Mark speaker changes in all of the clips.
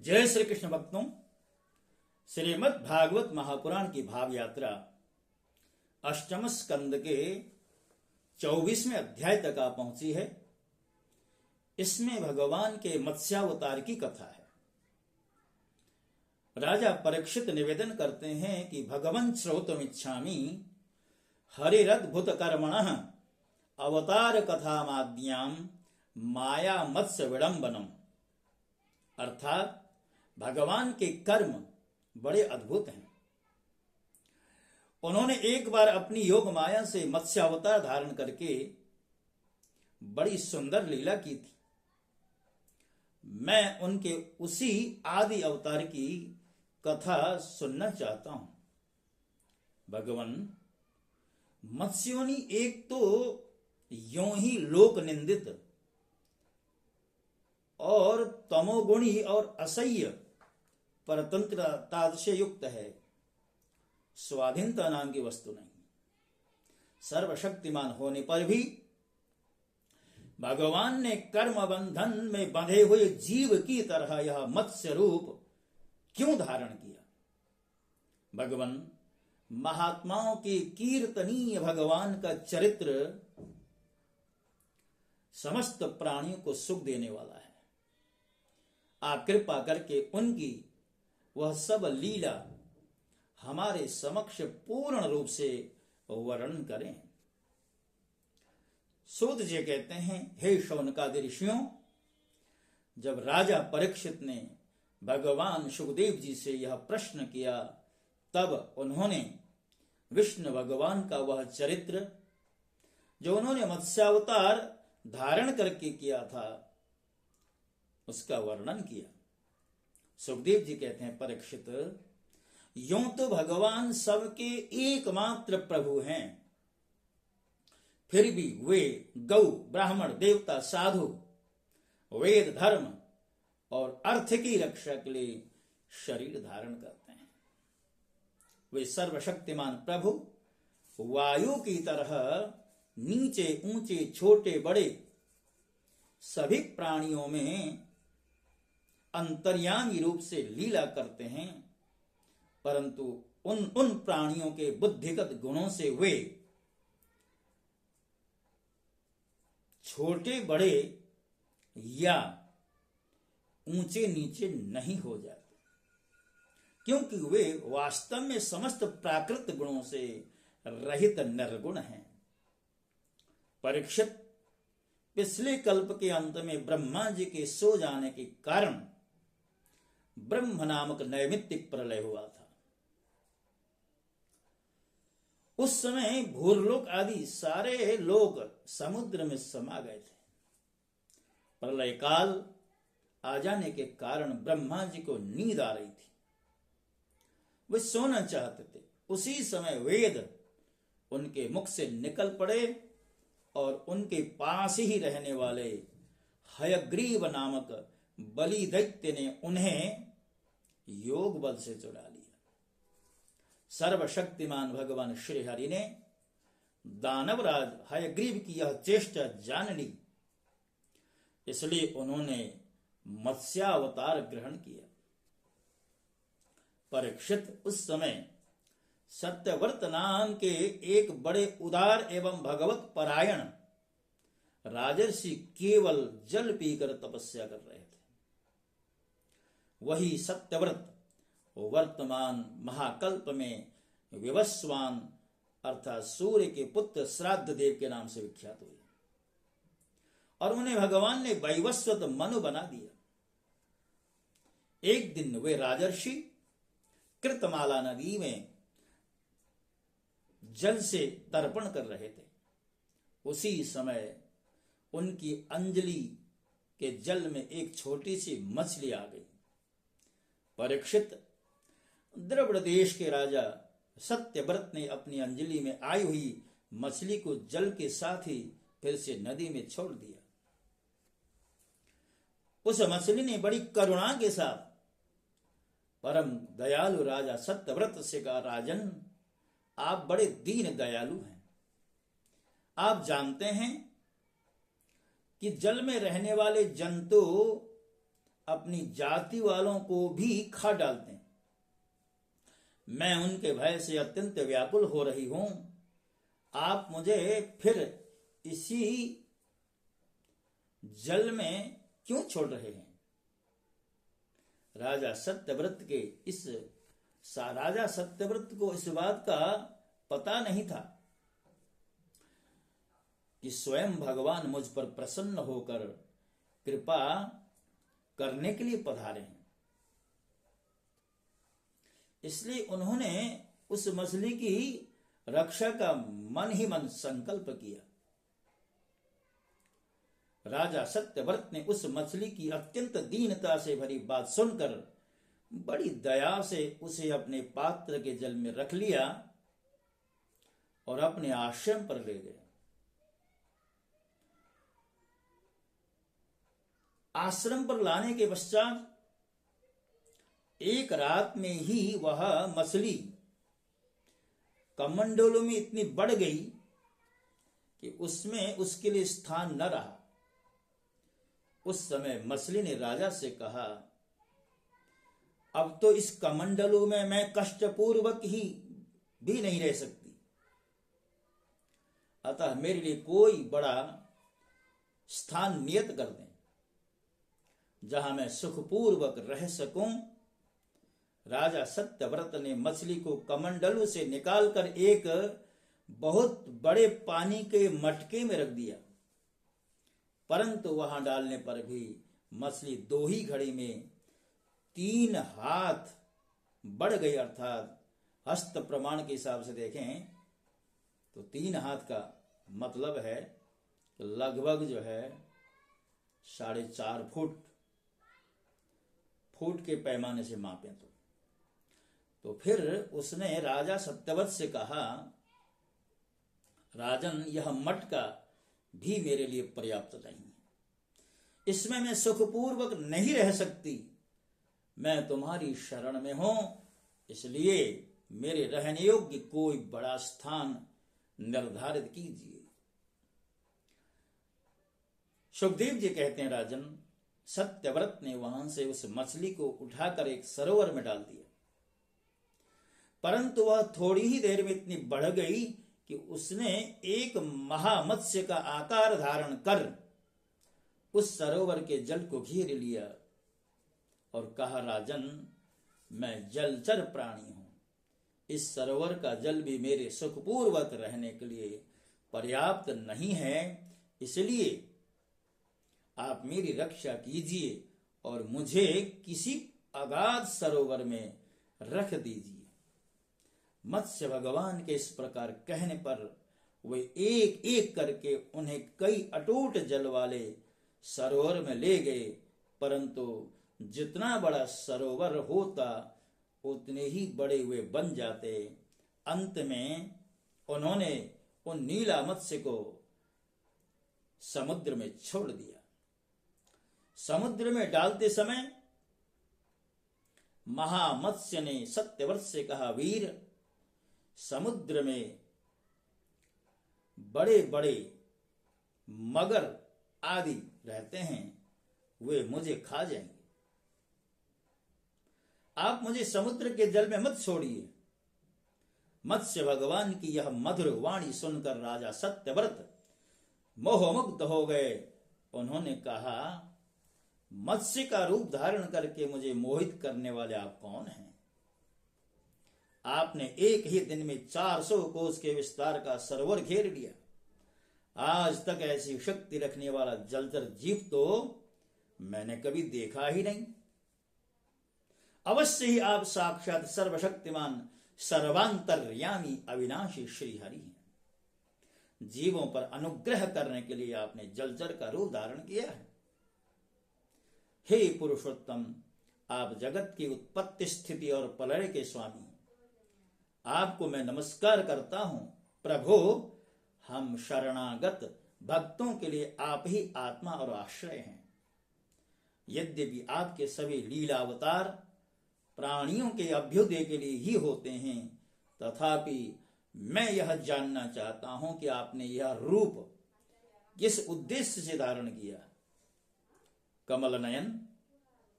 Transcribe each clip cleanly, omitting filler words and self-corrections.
Speaker 1: जय श्री कृष्ण भक्तों, श्रीमद् भागवत महापुराण की भाव यात्रा अष्टम स्कंद के 24वें अध्याय तक आ पहुंची है। इसमें भगवान के मत्स्यावतार की कथा है। राजा परीक्षित निवेदन करते हैं कि भगवन् श्रोतुमिच्छामि हरिरद्भुत कर्मणः अवतार कथा माद्याम माया मत्स्य विडंबनम। अर्थात भगवान के कर्म बड़े अद्भुत हैं। उन्होंने एक बार अपनी योग माया से मत्स्यावतार धारण करके बड़ी सुंदर लीला की थी। मैं उनके उसी आदि अवतार की कथा सुनना चाहता हूं। भगवान मत्स्योनि एक तो यों ही लोक निंदित और तमोगुणी और असह्य परतंत्रता से युक्त है, स्वाधीनता नाम की वस्तु नहीं। सर्वशक्तिमान होने पर भी भगवान ने कर्म बंधन में बंधे हुए जीव की तरह यह मत्स्य रूप क्यों धारण किया? भगवान महात्माओं के कीर्तनीय भगवान का चरित्र समस्त प्राणियों को सुख देने वाला है। आप कृपा करके उनकी वह सब लीला हमारे समक्ष पूर्ण रूप से वर्णन करें। सूत जी कहते हैं, हे शौनकादि ऋषियों, जब राजा परीक्षित ने भगवान सुखदेव जी से यह प्रश्न किया, तब उन्होंने विष्णु भगवान का वह चरित्र जो उन्होंने मत्स्यावतार धारण करके किया था उसका वर्णन किया। सुखदेव जी कहते हैं, परीक्षित, यूं तो भगवान सबके एकमात्र प्रभु हैं, फिर भी वे गौ, ब्राह्मण, देवता, साधु, वेद, धर्म और अर्थ की रक्षा के लिए शरीर धारण करते हैं। वे सर्वशक्तिमान प्रभु वायु की तरह नीचे ऊंचे छोटे बड़े सभी प्राणियों में अंतर्यामी रूप से लीला करते हैं, परंतु उन प्राणियों के बुद्धिगत गुणों से वे छोटे बड़े या ऊंचे नीचे नहीं हो जाते, क्योंकि वे वास्तव में समस्त प्राकृत गुणों से रहित निर्गुण हैं। परीक्षित, पिछले कल्प के अंत में ब्रह्मा जी के सो जाने के कारण ब्रह्म नामक नैमित्तिक प्रलय हुआ था। उस समय भूरलोक आदि सारे लोग समुद्र में समा गए थे। प्रलय काल आ जाने के कारण ब्रह्मा जी को नींद आ रही थी, वे सोना चाहते थे। उसी समय वेद उनके मुख से निकल पड़े और उनके पास ही रहने वाले हयग्रीव नामक बलि दैत्य ने उन्हें योग बल से चुरा लिया। सर्वशक्तिमान भगवान श्री हरि ने दानवराज हयग्रीव की यह चेष्टा जान ली, इसलिए उन्होंने मत्स्यावतार ग्रहण किया। परीक्षित, उस समय सत्यव्रत नाम के एक बड़े उदार एवं भगवत परायण राजर्षि केवल जल पीकर तपस्या कर रहे थे। वही सत्यव्रत वर्तमान महाकल्प में विवस्वान अर्थात सूर्य के पुत्र श्राद्ध देव के नाम से विख्यात हुए, और उन्हें भगवान ने वैवस्वत मनु बना दिया। एक दिन वे राजर्षि कृतमाला नदी में जल से तर्पण कर रहे थे। उसी समय उनकी अंजलि के जल में एक छोटी सी मछली आ गई। परीक्षित, द्रविड़ देश के राजा सत्यव्रत ने अपनी अंजलि में आई हुई मछली को जल के साथ ही फिर से नदी में छोड़ दिया। उस मछली ने बड़ी करुणा के साथ परम दयालु राजा सत्यव्रत से कहा, राजन, आप बड़े दीन दयालु हैं। आप जानते हैं कि जल में रहने वाले जंतु अपनी जाति वालों को भी खा डालते हैं। मैं उनके भय से अत्यंत व्याकुल हो रही हूं। आप मुझे फिर इसी जल में क्यों छोड़ रहे हैं? राजा सत्यव्रत को इस बात का पता नहीं था कि स्वयं भगवान मुझ पर प्रसन्न होकर कृपा करने के लिए पधारे हैं। इसलिए उन्होंने उस मछली की रक्षा का मन ही मन संकल्प किया। राजा सत्यव्रत ने उस मछली की अत्यंत दीनता से भरी बात सुनकर बड़ी दया से उसे अपने पात्र के जल में रख लिया और अपने आश्रम पर ले गए। आश्रम पर लाने के पश्चात एक रात में ही वह मछली कमंडलों में इतनी बढ़ गई कि उसमें उसके लिए स्थान न रहा। उस समय मछली ने राजा से कहा, अब तो इस कमंडलों में मैं कष्टपूर्वक ही भी नहीं रह सकती, अतः मेरे लिए कोई बड़ा स्थान नियत कर दें जहां मैं सुखपूर्वक रह सकूं। राजा सत्यव्रत ने मछली को कमंडलों से निकालकर एक बहुत बड़े पानी के मटके में रख दिया, परंतु वहां डालने पर भी मछली 2 ही घड़ी में 3 हाथ बढ़ गई। अर्थात हस्त प्रमाण के हिसाब से देखें तो 3 हाथ का मतलब है लगभग जो है 4.5 फुट के पैमाने से मापें तो फिर उसने राजा सत्यव्रत से कहा, राजन, यह मटका भी मेरे लिए पर्याप्त नहीं है, इसमें मैं सुखपूर्वक नहीं रह सकती। मैं तुम्हारी शरण में हूं, इसलिए मेरे रहने योग्य कोई बड़ा स्थान निर्धारित कीजिए। सुखदेव जी कहते हैं, राजन, सत्यव्रत ने वहां से उस मछली को उठाकर एक सरोवर में डाल दिया, परंतु वह थोड़ी ही देर में इतनी बढ़ गई कि उसने एक महामत्स्य का आकार धारण कर उस सरोवर के जल को घेर लिया और कहा, राजन, मैं जलचर प्राणी हूं, इस सरोवर का जल भी मेरे सुखपूर्वक रहने के लिए पर्याप्त नहीं है, इसलिए आप मेरी रक्षा कीजिए और मुझे किसी अगाध सरोवर में रख दीजिए। मत्स्य भगवान के इस प्रकार कहने पर वे एक एक करके उन्हें कई अटूट जल वाले सरोवर में ले गए, परंतु जितना बड़ा सरोवर होता उतने ही बड़े वे बन जाते। अंत में उन्होंने उन नीला मत्स्य को समुद्र में छोड़ दिया। समुद्र में डालते समय महामत्स्य ने सत्यव्रत से कहा, वीर, समुद्र में बड़े बड़े मगर आदि रहते हैं, वे मुझे खा जाएंगे, आप मुझे समुद्र के जल में मत छोड़िए। मत्स्य भगवान की यह मधुर वाणी सुनकर राजा सत्यव्रत मोहमुग्ध हो गए। उन्होंने कहा, मत्स्य का रूप धारण करके मुझे मोहित करने वाले आप कौन हैं? आपने एक ही दिन में 400 कोस के विस्तार का सरोवर घेर लिया। आज तक ऐसी शक्ति रखने वाला जलचर जीव तो मैंने कभी देखा ही नहीं। अवश्य ही आप साक्षात सर्वशक्तिमान सर्वांतर्यामी अविनाशी श्री हरि हैं। जीवों पर अनुग्रह करने के लिए आपने जलचर का रूप धारण किया है। हे पुरुषोत्तम, आप जगत की उत्पत्ति, स्थिति और प्रलय के स्वामी, आपको मैं नमस्कार करता हूं। प्रभु, हम शरणागत भक्तों के लिए आप ही आत्मा और आश्रय हैं। यद्यपि आपके सभी लीला अवतार प्राणियों के अभ्युदय के लिए ही होते हैं, तथापि मैं यह जानना चाहता हूं कि आपने यह रूप किस उद्देश्य से धारण किया। कमल नयन,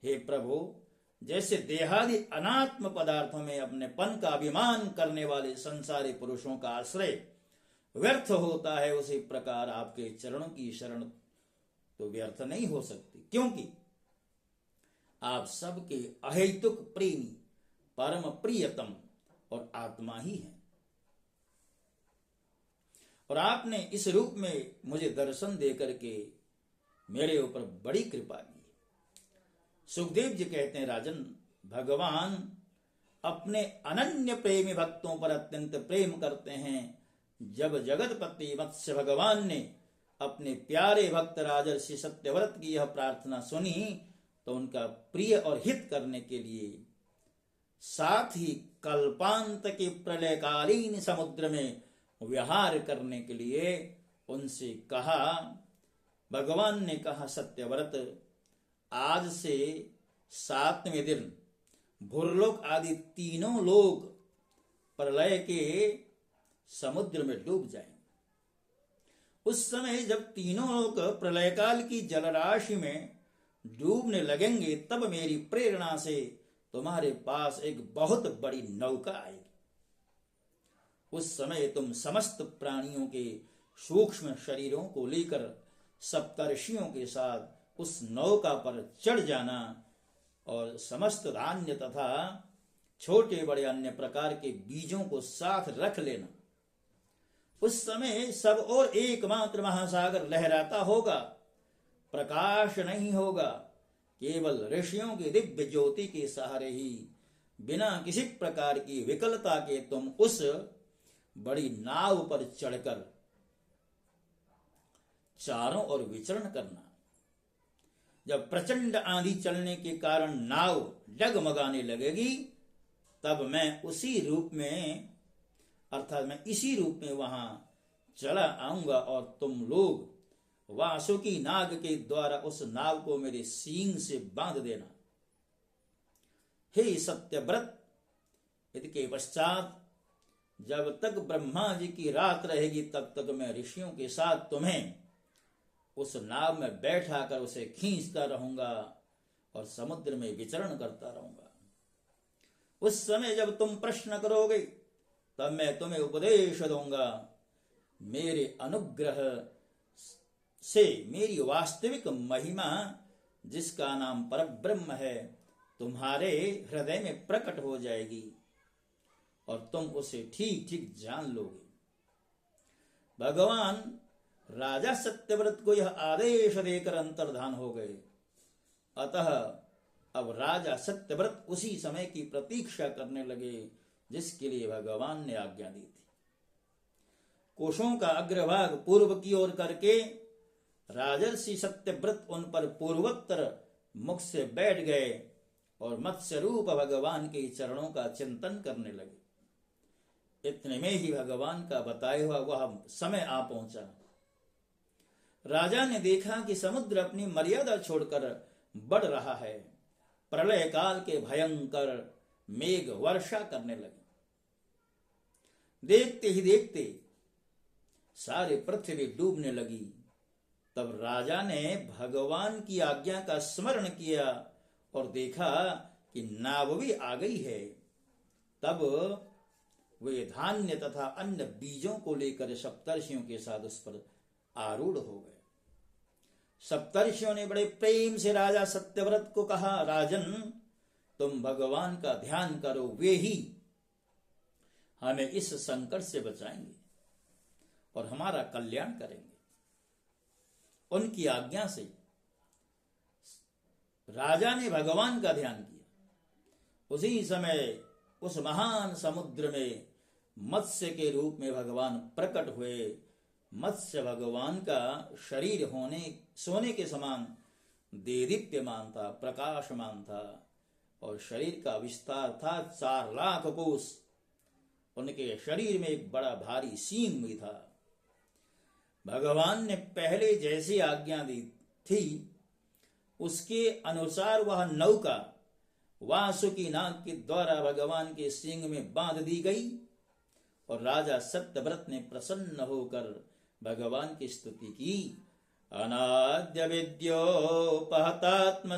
Speaker 1: हे प्रभु, जैसे देहादि अनात्म पदार्थों में अपने पन का अभिमान करने वाले संसारी पुरुषों का आश्रय व्यर्थ होता है, उसी प्रकार आपके चरणों की शरण तो व्यर्थ नहीं हो सकती, क्योंकि आप सबके अहेतुक प्रेमी, परम प्रियतम और आत्मा ही हैं। और आपने इस रूप में मुझे दर्शन दे करके मेरे ऊपर बड़ी कृपा की। सुखदेव जी कहते हैं, राजन, भगवान अपने अनन्य प्रेमी भक्तों पर अत्यंत प्रेम करते हैं। जब जगतपति मत्स्य भगवान ने अपने प्यारे भक्त राजर्षि सत्यव्रत की यह प्रार्थना सुनी, तो उनका प्रिय और हित करने के लिए, साथ ही कल्पांत के प्रलयकालीन समुद्र में विहार करने के लिए उनसे कहा। भगवान ने कहा, सत्यव्रत, आज से 7वें दिन भूर्लोक आदि तीनों लोग प्रलय के समुद्र में डूब जाएंगे। उस समय जब तीनों लोग प्रलयकाल की जलराशि में डूबने लगेंगे, तब मेरी प्रेरणा से तुम्हारे पास एक बहुत बड़ी नौका आएगी। उस समय तुम समस्त प्राणियों के सूक्ष्म शरीरों को लेकर सप्तर्षियों के साथ उस नौका पर चढ़ जाना और समस्त धान्य तथा छोटे बड़े अन्य प्रकार के बीजों को साथ रख लेना। उस समय सब और एकमात्र महासागर लहराता होगा, प्रकाश नहीं होगा, केवल ऋषियों की दिव्य ज्योति के सहारे ही बिना किसी प्रकार की विकलता के तुम उस बड़ी नाव पर चढ़कर चारों ओर विचरण करना। जब प्रचंड आंधी चलने के कारण नाव डगमगाने लगेगी, तब मैं उसी रूप में, अर्थात मैं इसी रूप में वहां चला आऊंगा और तुम लोग वासुकी नाग के द्वारा उस नाव को मेरे सींग से बांध देना। हे सत्यव्रत, इसके पश्चात जब तक ब्रह्मा जी की रात रहेगी, तब तक मैं ऋषियों के साथ तुम्हें उस नाव में बैठा कर उसे खींचता रहूंगा और समुद्र में विचरण करता रहूंगा। उस समय जब तुम प्रश्न करोगे, तब मैं तुम्हें उपदेश दूंगा। मेरे अनुग्रह से मेरी वास्तविक महिमा, जिसका नाम परब्रह्म है, तुम्हारे हृदय में प्रकट हो जाएगी और तुम उसे ठीक ठीक जान लोगे। भगवान राजा सत्यव्रत को यह आदेश देकर अंतर्धान हो गए। अतः अब राजा सत्यव्रत उसी समय की प्रतीक्षा करने लगे जिसके लिए भगवान ने आज्ञा दी थी। कोशों का अग्रभाग पूर्व की ओर करके राजर्षि सत्यव्रत उन पर पूर्वोत्तर मुख से बैठ गए और मत्स्य रूप भगवान के चरणों का चिंतन करने लगे। इतने में ही भगवान का बताया हुआ वह समय आ पहुंचा। राजा ने देखा कि समुद्र अपनी मर्यादा छोड़कर बढ़ रहा है। प्रलय काल के भयंकर मेघ वर्षा करने लगे। देखते ही देखते सारी पृथ्वी डूबने लगी। तब राजा ने भगवान की आज्ञा का स्मरण किया और देखा कि नाव भी आ गई है। तब वे धान्य तथा अन्य बीजों को लेकर सप्तर्षियों के साथ उस पर आरूढ़ हो गए। सप्तर्षियों ने बड़े प्रेम से राजा सत्यव्रत को कहा, राजन, तुम भगवान का ध्यान करो, वे ही हमें इस संकट से बचाएंगे और हमारा कल्याण करेंगे। उनकी आज्ञा से राजा ने भगवान का ध्यान किया। उसी समय उस महान समुद्र में मत्स्य के रूप में भगवान प्रकट हुए। मत्स्य भगवान का शरीर सोने के समान देदीप्यमान था, प्रकाशमान था और शरीर का विस्तार था 4 लाख कोस। उनके शरीर में एक बड़ा भारी सींग भी था। भगवान ने पहले जैसी आज्ञा दी थी उसके अनुसार वह नौका वासुकी नाग के द्वारा भगवान के सींग में बांध दी गई और राजा सत्यव्रत ने प्रसन्न होकर भगवान की स्तुति की। अनाद्य विद्योपहतात्म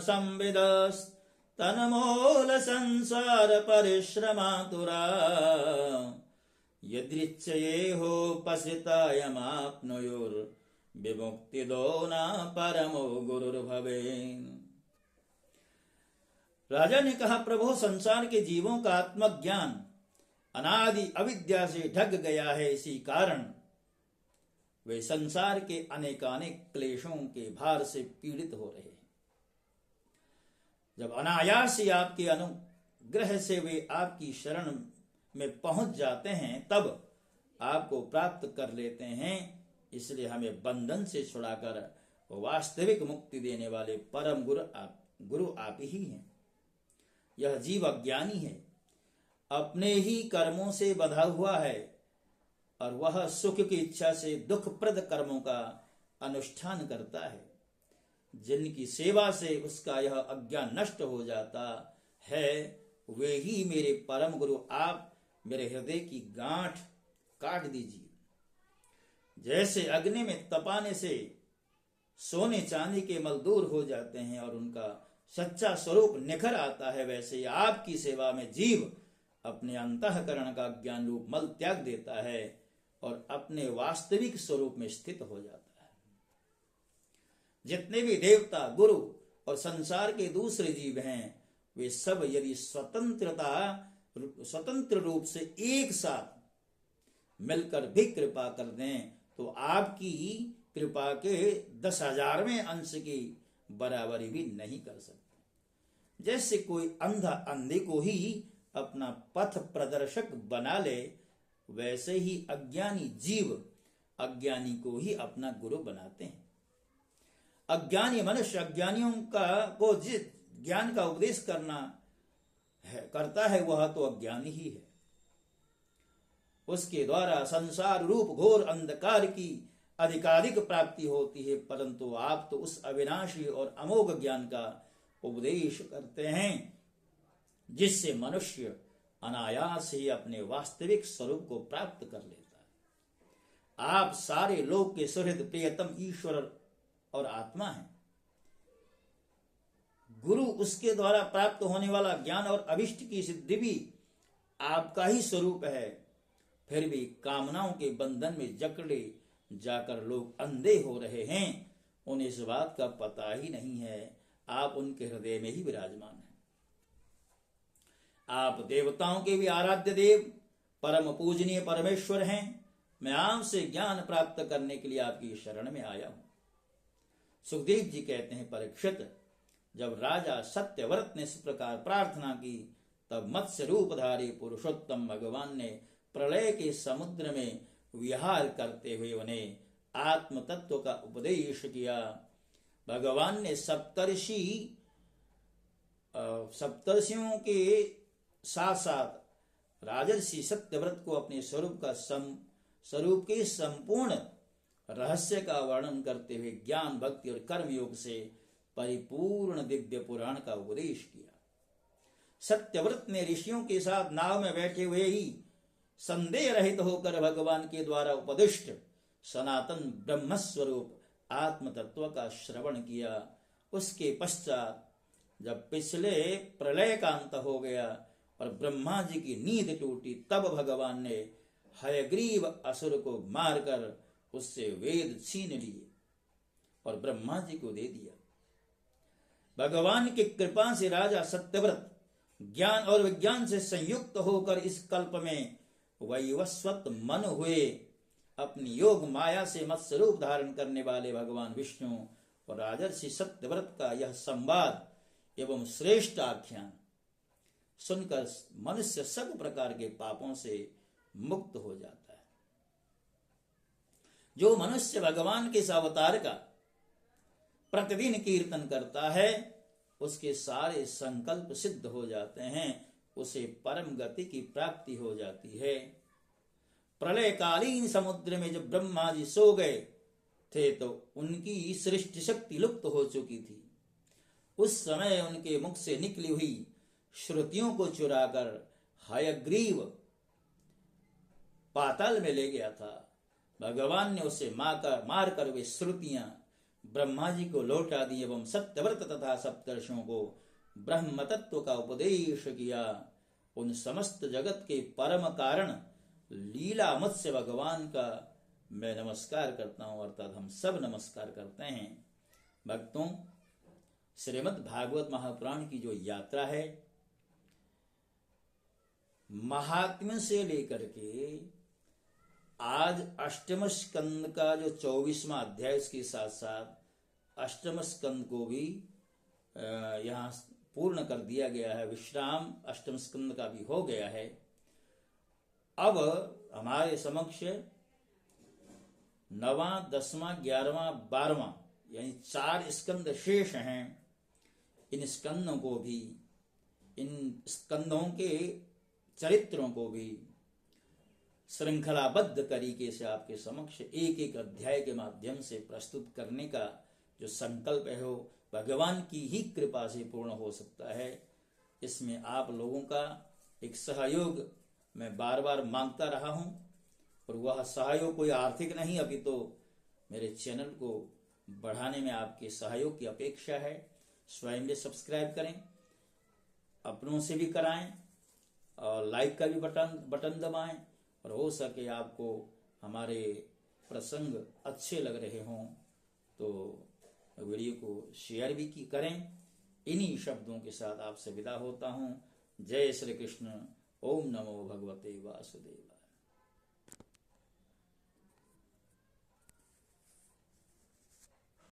Speaker 1: संविदस्त तनमूल संसार परिश्रमातुरा यदृच्छये पसितायमाप्नुयुर् विमुक्तिदो न परमो गुरुर्भवेन्। राजा ने कहा, प्रभु, संसार के जीवों का आत्मज्ञान अनादि अविद्या से ढक गया है, इसी कारण वे संसार के अनेकानेक क्लेशों के भार से पीड़ित हो रहे हैं। जब अनायास ही आपके अनुग्रह से वे आपकी शरण में पहुंच जाते हैं, तब आपको प्राप्त कर लेते हैं। इसलिए हमें बंधन से छुड़ाकर वास्तविक मुक्ति देने वाले परम गुरु आप ही हैं। यह जीव अज्ञानी है, अपने ही कर्मों से बंधा हुआ है और वह सुख की इच्छा से दुखप्रद कर्मों का अनुष्ठान करता है, जिनकी सेवा से उसका यह अज्ञान नष्ट हो जाता है। वे ही मेरे परम गुरु आप मेरे हृदय की गांठ काट दीजिए। जैसे अग्नि में तपाने से सोने चांदी के मल दूर हो जाते हैं और उनका सच्चा स्वरूप निखर आता है, वैसे आपकी सेवा में जीव अपने अंतःकरण का ज्ञान रूप मल त्याग देता है और अपने वास्तविक स्वरूप में स्थित हो जाता है। जितने भी देवता, गुरु और संसार के दूसरे जीव हैं, वे सब यदि स्वतंत्र रूप से एक साथ मिलकर भी कृपा कर दें तो आपकी कृपा के 10,000वें अंश की बराबरी भी नहीं कर सकते। जैसे कोई अंधा अंधे को ही अपना पथ प्रदर्शक बना ले, वैसे ही अज्ञानी जीव अज्ञानी को ही अपना गुरु बनाते हैं। अज्ञानी मनुष्य अज्ञानियों को जिस ज्ञान का उपदेश करता है, वह तो अज्ञानी ही है। उसके द्वारा संसार रूप घोर अंधकार की अधिकाधिक प्राप्ति होती है, परंतु आप तो उस अविनाशी और अमोघ ज्ञान का उपदेश करते हैं, जिससे मनुष्य अनायास ही अपने वास्तविक स्वरूप को प्राप्त कर लेता है। आप सारे लोक के सुहृद प्रियतम ईश्वर और आत्मा हैं। गुरु उसके द्वारा प्राप्त होने वाला ज्ञान और अभिष्ट की सिद्धि भी आपका ही स्वरूप है। फिर भी कामनाओं के बंधन में जकड़े जाकर लोग अंधे हो रहे हैं। उन्हें इस बात का पता ही नहीं है आप उनके हृदय में ही विराजमान हैं। आप देवताओं के भी आराध्य देव, परम पूजनीय परमेश्वर हैं। मैं आपसे ज्ञान प्राप्त करने के लिए आपकी शरण में आया हूं। सुखदेव जी कहते हैं, परीक्षित, जब राजा सत्यव्रत ने इस प्रकार प्रार्थना की, तब मत्स्य रूपधारी पुरुषोत्तम भगवान ने प्रलय के समुद्र में विहार करते हुए उन्हें आत्म तत्व का उपदेश किया। भगवान ने सप्तर्षियों के साथ साथ राजर्षि सत्यव्रत को अपने स्वरूप के संपूर्ण रहस्य का वर्णन करते हुए ज्ञान, भक्ति और कर्म योग से परिपूर्ण दिव्य पुराण का उपदेश किया। सत्यव्रत ने ऋषियों के साथ नाव में बैठे हुए ही संदेह रहित होकर भगवान के द्वारा उपदिष्ट सनातन ब्रह्मस्वरूप आत्म तत्व का श्रवण किया। उसके पश्चात जब पिछले प्रलय का अंत हो गया और ब्रह्मा जी की नींद टूटी, तब भगवान ने हयग्रीव असुर को मारकर उससे वेद छीन लिए और ब्रह्मा जी को दे दिया। भगवान की कृपा से राजा सत्यव्रत ज्ञान और विज्ञान से संयुक्त होकर इस कल्प में वैवस्वत मन हुए। अपनी योग माया से मत्स्य रूप धारण करने वाले भगवान विष्णु और राजर्षि सत्यव्रत का यह संवाद एवं श्रेष्ठ आख्यान सुनकर मनुष्य सब प्रकार के पापों से मुक्त हो जाता है। जो मनुष्य भगवान के इस अवतार का प्रतिदिन कीर्तन करता है, उसके सारे संकल्प सिद्ध हो जाते हैं, उसे परम गति की प्राप्ति हो जाती है। प्रलयकालीन समुद्र में जब ब्रह्मा जी सो गए थे तो उनकी सृष्टि शक्ति लुप्त हो चुकी थी। उस समय उनके मुख से निकली हुई श्रुतियों को चुराकर हयग्रीव पाताल में ले गया था। भगवान ने उसे मारकर वे श्रुतियां ब्रह्मा जी को लौटा दी एवं सत्यव्रत तथा सप्तर्षियों को ब्रह्म तत्व का उपदेश किया, उन समस्त जगत के परम कारण लीला मत्स्य भगवान का मैं नमस्कार करता हूं, अर्थात हम सब नमस्कार करते हैं। भक्तों, श्रीमद् भागवत महापुराण की जो यात्रा है, महात्म्य से लेकर के आज अष्टम स्कंद का जो 24वां अध्याय, इसके साथ साथ अष्टम स्कंद को भी यहाँ पूर्ण कर दिया गया है। विश्राम अष्टम स्कंद का भी हो गया है। अब हमारे समक्ष 9वां, 10वां, 11वां, 12वां यानी 4 स्कंद शेष हैं। इन स्कंदों को भी, इन स्कंदों के चरित्रों को भी श्रृंखलाबद्ध तरीके से आपके समक्ष एक एक अध्याय के माध्यम से प्रस्तुत करने का जो संकल्प है, वो भगवान की ही कृपा से पूर्ण हो सकता है। इसमें आप लोगों का एक सहयोग मैं बार बार मांगता रहा हूं, और वह सहयोग कोई आर्थिक नहीं, अभी तो मेरे चैनल को बढ़ाने में आपके सहयोग की अपेक्षा है। स्वयं भी सब्सक्राइब करें, अपनों से भी कराएं, और लाइक का भी बटन दबाएं, और हो सके आपको हमारे प्रसंग अच्छे लग रहे हों तो वीडियो को शेयर भी करें। इन्हीं शब्दों के साथ आपसे विदा होता हूं। जय श्री कृष्ण। ओम नमो भगवते वासुदेव।